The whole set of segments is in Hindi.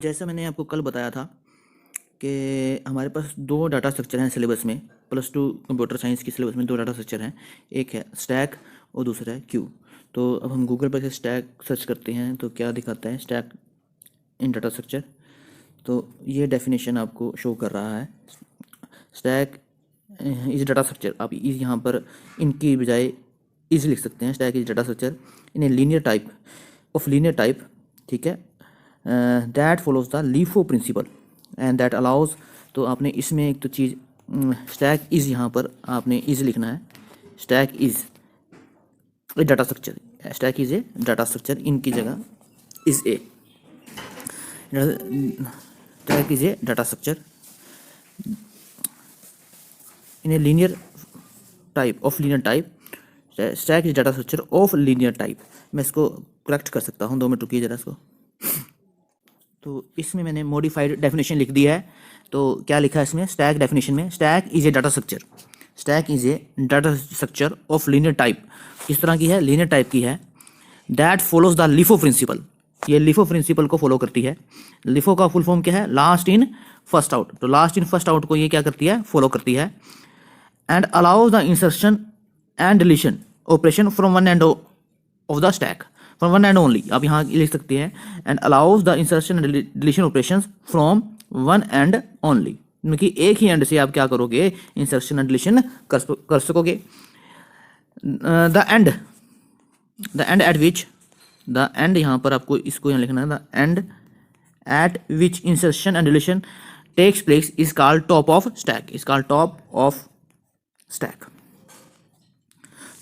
जैसा मैंने आपको कल बताया था कि हमारे पास दो डाटा स्ट्रक्चर हैं सिलेबस में। +2 कंप्यूटर साइंस की सिलेबस में दो डाटा स्ट्रक्चर हैं, एक है स्टैक और दूसरा है क्यू। तो अब हम गूगल पर से स्टैक सर्च करते हैं तो क्या दिखाता है, स्टैक इन डाटा स्ट्रक्चर। तो ये डेफिनेशन आपको शो कर रहा है, स्टैक इज डाटा स्ट्रक्चर। आप इस यहाँ पर इनकी बजाय इज लिख सकते हैं, stack is data structure in a linear type of linear type, ठीक है, that follows the LIFO principle and that allows. तो आपने इसमें एक तो चीज़ स्टैक इज़, यहाँ पर आपने इज़ लिखना है, stack is a data structure, stack is a data structure, इनकी जगह is a, stack is a data structure in a linear type of linear type, stack is data structure of linear type. मैं इसको करेक्ट कर सकता हूँ, 2 मिनट रुकिए जरा इसको। तो इसमें मैंने मॉडिफाइड डेफिनेशन लिख दिया है। तो क्या लिखा है इसमें, स्टैक डेफिनेशन में, stack is a data structure, stack is a data structure of linear type. किस तरह की है, लीनियर टाइप की है। That follows the LIFO principle, ये लिफो प्रिंसिपल को फॉलो करती है। लिफो का फुल फॉर्म क्या है, लास्ट इन फर्स्ट आउट। तो लास्ट इन फर्स्ट आउट को ये क्या करती है, फॉलो करती है। And allows the insertion and deletion operation from one end of the stack, from one and only. आप यहाँ लिख सकते हैं and allows the insertion and deletion operation from one and only, क्योंकि एक ही एंड से आप क्या करोगे, इंसर्शन एंड डिलीशन कर सकोगे। The end at which, the end यहाँ पर आपको इसको यहाँ लिखना है, the end at which insertion and deletion takes place is called top of stack, is called top of stack.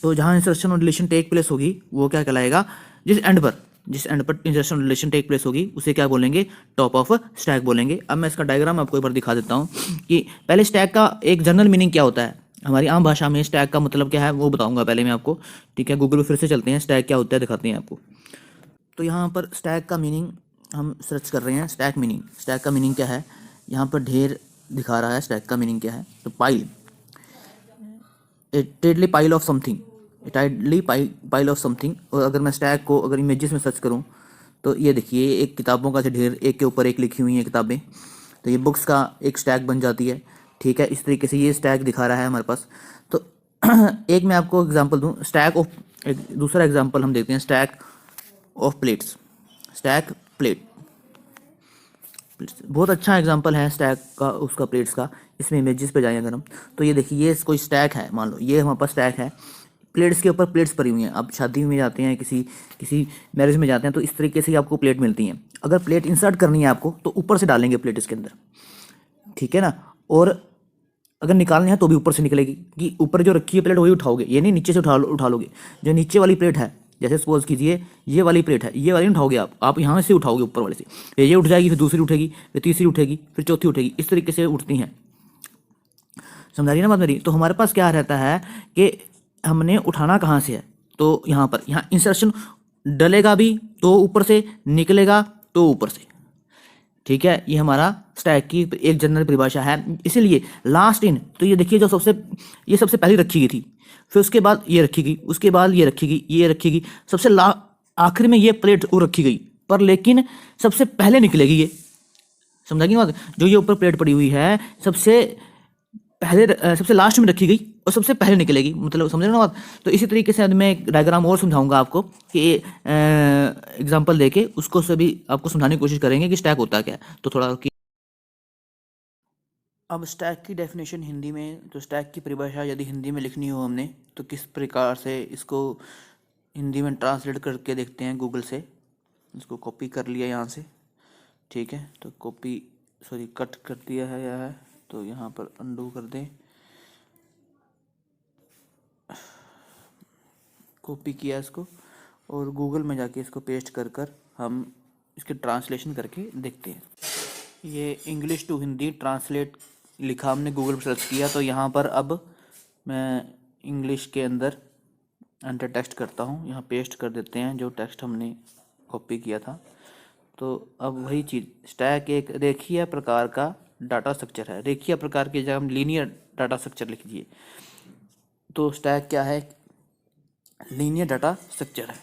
तो जहाँ इंसर्शन और डिलीशन टेक प्लेस होगी वो क्या कहलाएगा, जिस एंड पर इंसर्शन और डिलीशन टेक प्लेस होगी उसे क्या बोलेंगे, टॉप ऑफ स्टैक बोलेंगे। अब मैं इसका डायग्राम आपको एक बार दिखा देता हूँ कि पहले स्टैक का एक जनरल मीनिंग क्या होता है, हमारी आम भाषा में स्टैक का मतलब क्या है वो बताऊंगा पहले मैं आपको, ठीक है। गूगल पे फिर से चलते हैं, स्टैक क्या होता है दिखाते हैं आपको। तो यहाँ पर स्टैक का मीनिंग हम सर्च कर रहे हैं, स्टैक मीनिंग, स्टैक का मीनिंग क्या है, यहाँ पर ढेर दिखा रहा है, स्टैक का मीनिंग क्या है, तो pile, A tidally pile of something, A tidally pile of something. और अगर मैं स्टैक को अगर इमेजेस में सर्च करूं तो ये देखिए, एक किताबों का ढेर, एक के ऊपर एक लिखी हुई हैं किताबें, तो ये बुक्स का एक स्टैक बन जाती है, ठीक है। इस तरीके से ये स्टैक दिखा रहा है हमारे पास। तो एक मैं आपको एग्जांपल दूं, स्टैक ऑफ, एक दूसरा एग्जांपल हम देखते हैं, stack of plates, stack plate, बहुत अच्छा एग्जांपल है स्टैक का, उसका प्लेट्स का। इसमें इमेजेस पे जाएं अगर हम, तो ये देखिए, ये कोई स्टैक है, मान लो ये हमारे पास स्टैक है, प्लेट्स के ऊपर प्लेट्स पड़ी हुई हैं। अब शादी में जाते हैं, किसी किसी मैरिज में जाते हैं, तो इस तरीके से आपको प्लेट मिलती हैं। अगर प्लेट इंसर्ट करनी है आपको तो ऊपर से डालेंगे प्लेट इसके अंदर, ठीक है ना। और अगर निकालनी है तो भी ऊपर से निकलेगी, कि ऊपर जो रखी है प्लेट वही उठाओगे, ये नहीं नीचे से उठा लोगे। जो नीचे वाली प्लेट है, जैसे सपोज कीजिए ये वाली प्लेट है, ये वाली नहीं उठाओगे आप यहाँ से उठाओगे ऊपर वाले से, ये उठ जाएगी, फिर दूसरी उठेगी, फिर तीसरी उठेगी, फिर चौथी उठेगी, इस तरीके से उठती हैं। समझा रही ना बात मेरी। तो हमारे पास क्या रहता है कि हमने उठाना कहाँ से है, तो यहाँ पर, यहाँ इंसर्शन डलेगा भी तो ऊपर से, निकलेगा तो ऊपर से, ठीक है। ये हमारा स्टैक की एक जनरल परिभाषा है। इसीलिए लास्ट इन, तो ये देखिए, जो ये सबसे पहले रखी गई थी, फिर उसके बाद ये रखी गई, उसके बाद ये रखी गई, ये रखी गई, सबसे आखिर में ये प्लेट वो रखी गई, पर लेकिन सबसे पहले निकलेगी ये। समझा कि बात, जो ये ऊपर प्लेट पड़ी हुई है सबसे पहले, सबसे लास्ट में रखी गई और सबसे पहले निकलेगी, मतलब समझ रहे हो ना बात। तो इसी तरीके से मैं एक डायग्राम और समझाऊंगा आपको कि एग्जांपल देके उसको सभी आपको समझाने की कोशिश करेंगे कि स्टैक होता क्या है। तो थोड़ा अब स्टैक की डेफिनेशन हिंदी में, तो स्टैक की परिभाषा यदि हिंदी में लिखनी हो हमने तो किस प्रकार से इसको हिंदी में ट्रांसलेट करके देखते हैं गूगल से। इसको कॉपी कर लिया यहाँ से, ठीक है। तो कॉपी, सॉरी कट कर दिया है यह है, तो यहाँ पर अंडू कर दें, कॉपी किया इसको, और गूगल में जाके इसको पेस्ट कर कर हम इसके ट्रांसलेशन करके देखते हैं। ये इंग्लिश टू हिंदी ट्रांसलेट लिखा हमने गूगल पर सर्च किया, तो यहाँ पर अब मैं इंग्लिश के अंदर एंटर टेक्स्ट करता हूँ, यहाँ पेस्ट कर देते हैं जो टेक्स्ट हमने कॉपी किया था। तो अब वही चीज़, स्टैक एक रेखीय प्रकार का डाटा स्ट्रक्चर है। रेखीय प्रकार की जगह हम लीनियर डाटा स्ट्रक्चर लिख दिए, तो स्टैक क्या है, लीनियर डाटा स्ट्रक्चर है।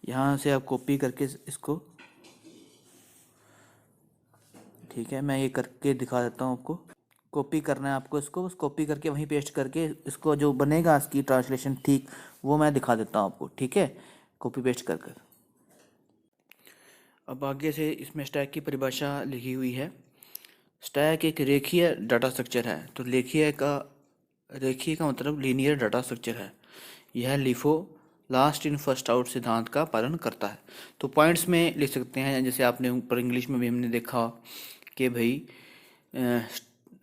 यहाँ से आप कॉपी करके इसको ठीक है, मैं ये करके दिखा देता हूँ आपको। कॉपी करना है आपको इसको, बस कॉपी करके वहीं पेस्ट करके इसको जो बनेगा इसकी ट्रांसलेशन ठीक वो मैं दिखा देता हूँ आपको, ठीक है, कॉपी पेस्ट कर कर। अब आगे से इसमें स्टैक की परिभाषा लिखी हुई है। स्टैक एक रेखीय डाटा स्ट्रक्चर है। तो रेखीय का मतलब लीनियर डाटा स्ट्रक्चर है। यह LIFO last in first out सिद्धांत का पालन करता है। तो पॉइंट्स में लिख सकते हैं, जैसे आपने ऊपर इंग्लिश में भी हमने देखा कि भाई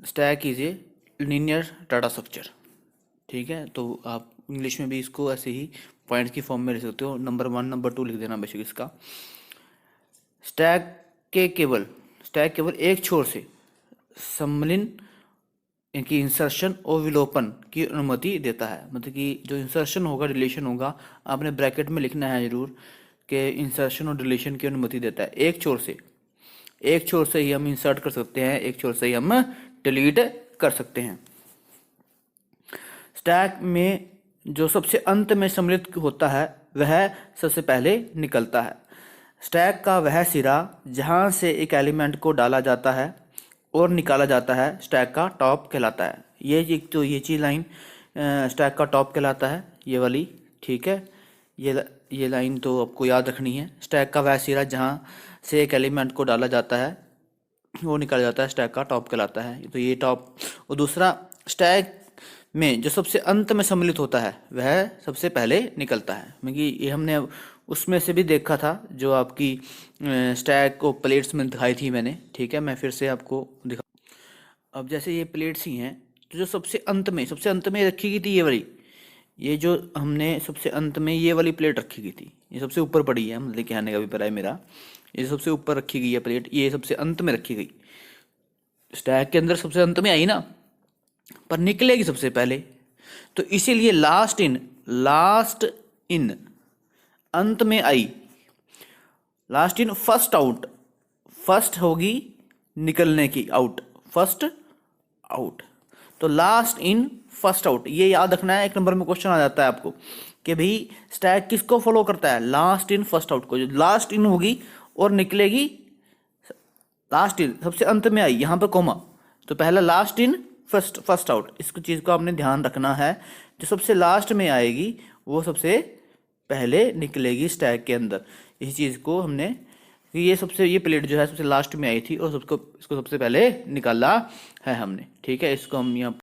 stack is A linear data structure, ठीक है। तो आप इंग्लिश में भी इसको ऐसे ही पॉइंट्स की फॉर्म में लिख सकते हो। नंबर 1 नंबर 2 लिख देना बेसिक इसका। स्टैक केवल एक छोर से सम्मिलन की इंसर्शन और विलोपन की अनुमति देता है। मतलब कि जो इंसर्शन होगा, डिलीशन होगा, आपने ब्रैकेट में लिखना है जरूर कि इंसर्शन और डिलीशन की अनुमति देता है। एक छोर से ही हम इंसर्ट कर सकते हैं, एक छोर से ही हम डिलीट कर सकते हैं। स्टैक में जो सबसे अंत में सम्मिलित होता है वह सबसे पहले निकलता है। स्टैक का वह सिरा जहां से एक एलिमेंट को डाला जाता है और निकाला जाता है स्टैक का टॉप कहलाता है। ये चीज लाइन स्टैक का टॉप कहलाता है, ये वाली, ठीक है। ये लाइन तो आपको याद रखनी है। स्टैक का वह सिरा जहां से एक एलिमेंट को डाला जाता है वो निकाला जाता है स्टैक का टॉप कहलाता है। तो ये टॉप। और दूसरा, स्टैक में जो सबसे अंत में सम्मिलित होता है वह सबसे पहले निकलता है। क्योंकि ये हमने उसमें से भी देखा था जो आपकी स्टैक को प्लेट्स में दिखाई थी मैंने, ठीक है। मैं फिर से आपको दिखा। अब जैसे ये प्लेट्स ही हैं, तो जो सबसे अंत में रखी गई थी ये वाली, ये जो हमने सबसे अंत में ये वाली प्लेट रखी गई थी, ये सबसे ऊपर पड़ी है, मतलब कहने का अभिप्राय है मेरा, ये सबसे ऊपर रखी गई है प्लेट, ये सबसे अंत में रखी गई। स्टैक के अंदर सबसे अंत में आई ना, पर निकलेगी सबसे पहले। तो इसीलिए लास्ट इन अंत में आई, last in first out, first होगी निकलने की, आउट, फर्स्ट आउट। तो लास्ट इन फर्स्ट आउट, ये याद रखना है। 1 नंबर में क्वेश्चन आ जाता है आपको कि भाई स्टैक किसको फॉलो करता है, लास्ट इन फर्स्ट आउट को। जो लास्ट इन होगी और निकलेगी लास्ट इन, सबसे अंत में आई, यहां पर कोमा, तो पहला लास्ट इन फर्स्ट आउट, इसको चीज को आपने ध्यान रखना है। जो सबसे लास्ट में आएगी वो सबसे पहले निकलेगी स्टैक के अंदर। इस चीज को हमने, ये प्लेट जो है सबसे लास्ट में आई थी और इसको सबसे पहले निकाला है हमने, ठीक है। इसको हम यहाँ,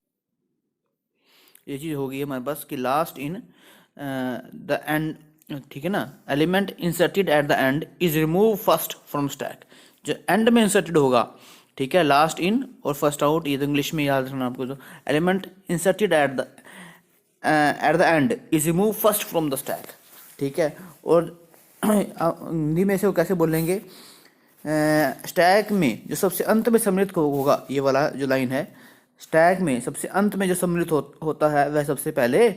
ये चीज होगी हमारे पास कि लास्ट इन द एंड, ठीक है ना। Element inserted at the end is remove first from stack. जो एंड में इंसर्टेड होगा, ठीक है, लास्ट इन और फर्स्ट आउट, ये तो इंग्लिश में याद रखना आपको। तो element inserted at the end is remove first from the stack, ठीक है। और हिंदी में से वो कैसे बोलेंगे, स्टैक में जो सबसे अंत में सम्मिलित होगा, ये वाला जो लाइन है, स्टैक में सबसे अंत में जो सम्मिलित होता है वह सबसे पहले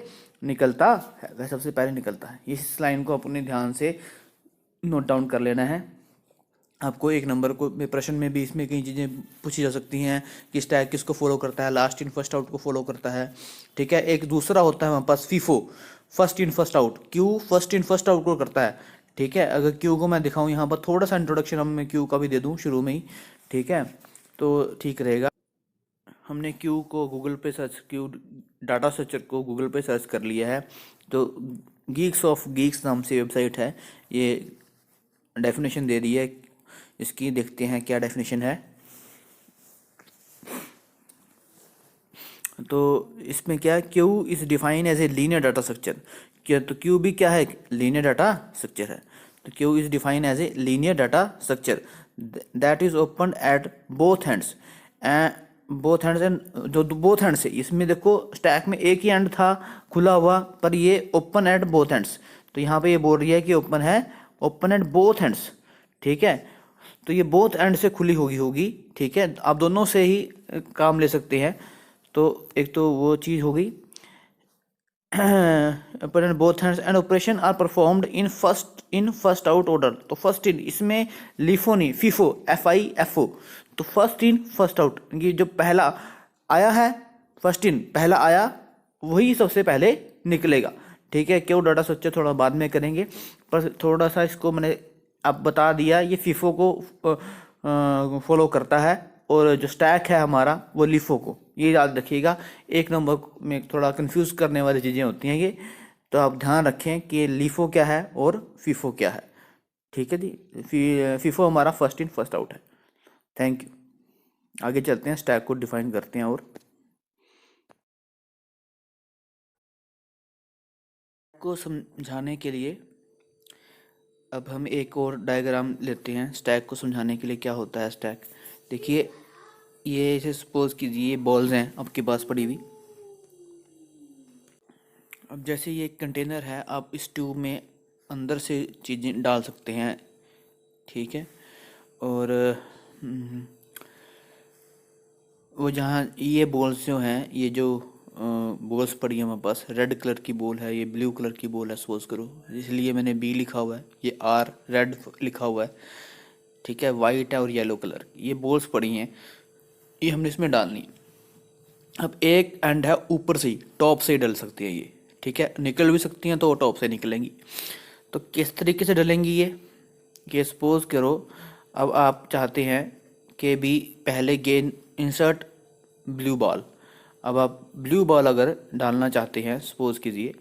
निकलता है। इस लाइन को अपने ध्यान से नोट डाउन कर लेना है। आपको 1 नंबर को प्रश्न में भी इसमें कई चीज़ें पूछी जा सकती हैं कि स्टैक किसको फॉलो करता है, लास्ट इन फर्स्ट आउट को फॉलो करता है, ठीक है। एक दूसरा होता है हमारे पास FIFO, first in first out. Queue first in first out को करता है, ठीक है। अगर क्यू को मैं दिखाऊं यहाँ पर, थोड़ा सा इंट्रोडक्शन मैं क्यू का भी दे दूं शुरू में ही, ठीक है, तो ठीक रहेगा। हमने क्यू को गूगल पे सर्च, क्यू डाटा स्ट्रक्चर को गूगल पे सर्च कर लिया है। तो गीक्स ऑफ गीक्स नाम से वेबसाइट है, ये डेफिनेशन दे दी है इसकी, देखते हैं क्या डेफिनेशन है। तो इसमें क्या, queue is define as a linear data structure. क्या, तो क्यू भी क्या है, लीनियर डाटा स्ट्रक्चर है। तो queue is define as a linear data structure that is open at both hands and जो बोथ हैंड से, इसमें देखो स्टैक में एक ही एंड था खुला हुआ, पर ये ओपन एट बोथ हैंड्स। तो यहाँ पे ये बोल रही है कि ओपन एट बोथ हैंड्स, ठीक है। तो ये बोथ एंड से खुली होगी, ठीक है। आप दोनों से ही काम ले सकते हैं। तो एक तो वो चीज हो गई, open at both hands and operation are performed in first out order. तो फर्स्ट इन, इसमें लिफो नहीं, फीफो, FIFO। तो फर्स्ट इन फर्स्ट आउट, ये जो पहला आया है, फर्स्ट इन पहला आया वही सबसे पहले निकलेगा, ठीक है। क्यों डाटा स्ट्रक्चर थोड़ा बाद में करेंगे, पर थोड़ा सा इसको मैंने अब बता दिया। ये फीफो को फॉलो करता है, और जो स्टैक है हमारा वो लिफो को। ये याद रखिएगा, एक नंबर में थोड़ा कंफ्यूज करने वाली चीज़ें होती हैं ये, तो आप ध्यान रखें कि लिफो क्या है और फीफो क्या है। ठीक है जी, फीफो हमारा फर्स्ट इन फर्स्ट आउट है। Thank you. आगे चलते हैं, स्टैक को डिफाइन करते हैं। और को समझाने के लिए अब हम एक और डायग्राम लेते हैं स्टैक को समझाने के लिए। क्या होता है स्टैक, देखिए ये इसे सपोज कीजिए बॉल्स हैं आपके पास पड़ी हुई। अब जैसे ये एक कंटेनर है, आप इस ट्यूब में अंदर से चीज़ें डाल सकते हैं, ठीक है। और वो जहाँ ये बॉल्स जो हैं, ये जो बॉल्स पड़ी है हमारे पास, रेड कलर की बॉल है, ये ब्लू कलर की बॉल है सपोज करो, इसलिए मैंने बी लिखा हुआ है, ये आर रेड लिखा हुआ है, ठीक है। वाइट है और येलो कलर, ये बॉल्स पड़ी हैं, ये हमने इसमें डालनी। अब एक एंड है ऊपर से ही, टॉप से ही डल सकती है ये, ठीक है। निकल भी सकती हैं तो टॉप से निकलेंगी। तो किस तरीके से डलेंगी ये सपोज करो, अब आप चाहते हैं कि भी पहले गेन इंसर्ट ब्लू बॉल। अब आप ब्लू बॉल अगर डालना चाहते हैं, सपोज कीजिए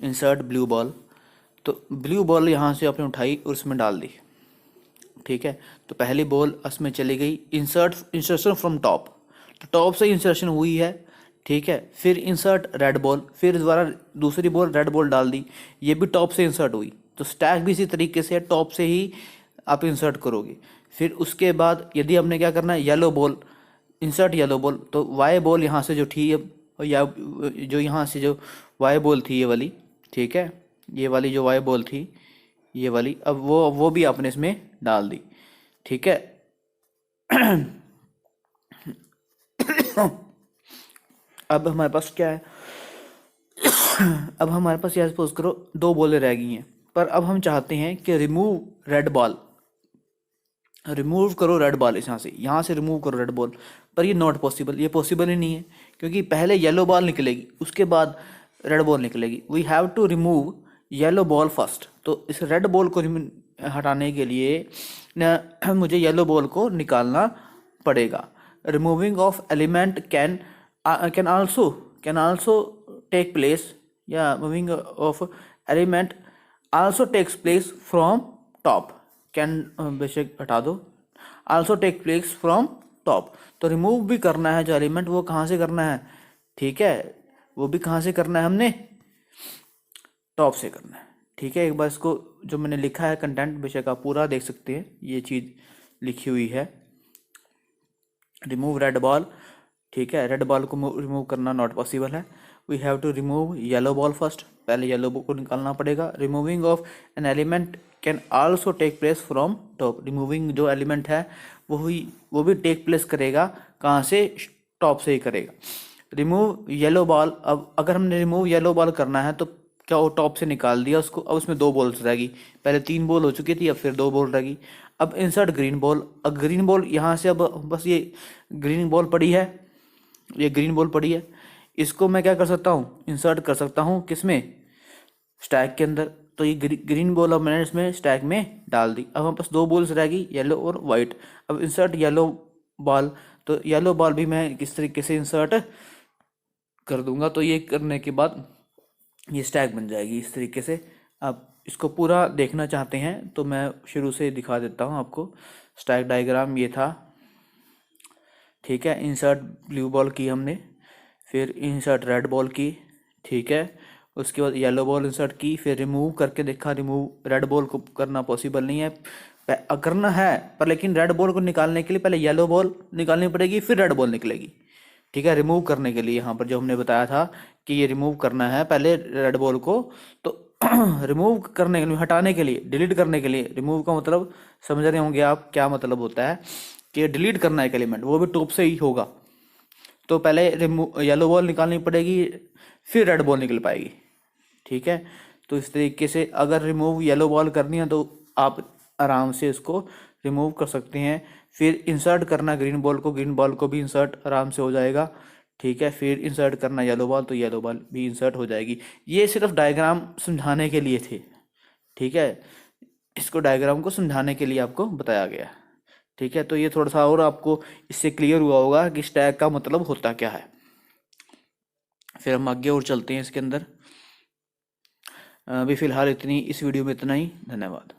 इंसर्ट ब्लू बॉल, तो ब्लू बॉल यहाँ से आपने उठाई और उसमें डाल दी, ठीक है। तो पहली बॉल उसमें चली गई, इंसर्शन फ्रॉम टॉप, तो टॉप से इंसर्शन हुई है, ठीक है। फिर इंसर्ट रेड बॉल, फिर दोबारा दूसरी बॉल रेड बॉल डाल दी, ये भी टॉप से इंसर्ट हुई। तो स्टैक भी इसी तरीके से है, टॉप से ही आप इंसर्ट करोगे। फिर उसके बाद यदि हमने क्या करना है, yellow ball, insert yellow ball, तो वाई बॉल यहाँ से जो थी, या जो यहाँ से जो वाई बॉल थी ये वाली, ठीक है, ये वाली जो वाई बॉल थी ये वाली, अब वो भी आपने इसमें डाल दी, ठीक है। अब हमारे पास क्या है, अब हमारे पास यह सपोज करो दो बॉलें रह गई हैं, पर अब हम चाहते हैं कि रिमूव रेड बॉल, रिमूव करो रेड बॉल, यहाँ से रिमूव करो रेड बॉल, पर ये नॉट पॉसिबल, ये पॉसिबल ही नहीं है, क्योंकि पहले येलो बॉल निकलेगी उसके बाद रेड बॉल निकलेगी। We have to remove yellow ball first. तो इस रेड बॉल को हटाने के लिए न मुझे येलो बॉल को निकालना पड़ेगा। Removing of element can also take place, या moving of element also takes place from top, can बेशक हटा दो, also take place from top. तो रिमूव भी करना है जो एलिमेंट, वो कहाँ से करना है, ठीक है, वो भी कहाँ से करना है, हमने टॉप से करना है, ठीक है। एक बार इसको जो मैंने लिखा है कंटेंट, बेशक आप पूरा देख सकते हैं, ये चीज़ लिखी हुई है, रिमूव रेड बॉल, ठीक है। रेड बॉल को रिमूव करना नॉट पॉसिबल है। We have to remove yellow ball first, पहले येलो बॉल को निकालना पड़ेगा। Removing of an element can also take place from top, removing जो एलिमेंट है वो भी टेक प्लेस करेगा, कहाँ से, टॉप से ही करेगा। रिमूव येलो बॉल, अब अगर हमने रिमूव येलो बॉल करना है तो क्या वो टॉप से निकाल दिया उसको, अब उसमें दो बॉल्स रहेगी, पहले तीन बॉल हो चुकी थी, अब फिर दो बॉल रहेगी। अब इंसर्ट ग्रीन बॉल, अब ग्रीन बॉल यहाँ से, अब बस ये ग्रीन बॉल पड़ी है, ये ग्रीन बॉल पड़ी है, इसको मैं क्या कर सकता हूँ, इंसर्ट कर सकता हूँ किसमें, स्टैक के अंदर। तो ये ग्रीन बॉल अब मैंने इसमें स्टैक में डाल दी। अब हमारे पास दो बॉल्स रहेगी, येलो और वाइट। अब इंसर्ट येलो बॉल, तो येलो बॉल भी मैं किस तरीके से इंसर्ट कर दूंगा, तो ये करने के बाद ये स्टैक बन जाएगी इस तरीके से। आप इसको पूरा देखना चाहते हैं तो मैं शुरू से दिखा देता हूँ आपको। स्टैक डायग्राम ये था, ठीक है। इंसर्ट ब्लू बॉल की हमने, फिर इंसर्ट रेड बॉल की, ठीक है। उसके बाद येलो बॉल इंसर्ट की, फिर रिमूव करके देखा, रिमूव रेड बॉल को करना पॉसिबल नहीं है, करना है पर लेकिन रेड बॉल को निकालने के लिए पहले येलो बॉल निकालनी पड़ेगी, फिर रेड बॉल निकलेगी, ठीक है। रिमूव करने के लिए यहाँ पर जो हमने बताया था कि ये रिमूव करना है पहले रेड बॉल को, तो रिमूव करने के लिए, हटाने के लिए, डिलीट करने के लिए, रिमूव का मतलब समझ रहे होंगे आप क्या मतलब होता है, कि डिलीट करना एक एलिमेंट, वो भी टॉप से ही होगा। तो पहले येलो बॉल निकालनी पड़ेगी, फिर रेड बॉल निकल पाएगी, ठीक है। तो इस तरीके से अगर रिमूव येलो बॉल करनी है तो आप आराम से इसको रिमूव कर सकते हैं। फिर इंसर्ट करना ग्रीन बॉल को, ग्रीन बॉल को भी इंसर्ट आराम से हो जाएगा, ठीक है। फिर इंसर्ट करना येलो बॉल, तो येलो बॉल भी इंसर्ट हो जाएगी। ये सिर्फ डायग्राम समझाने के लिए थे, ठीक है। इसको डायग्राम को समझाने के लिए आपको बताया गया, ठीक है, तो ये थोड़ा सा और आपको इससे क्लियर हुआ होगा कि स्टैक का मतलब होता क्या है। फिर हम आगे और चलते हैं इसके अंदर। अभी फ़िलहाल इस वीडियो में इतना ही। धन्यवाद।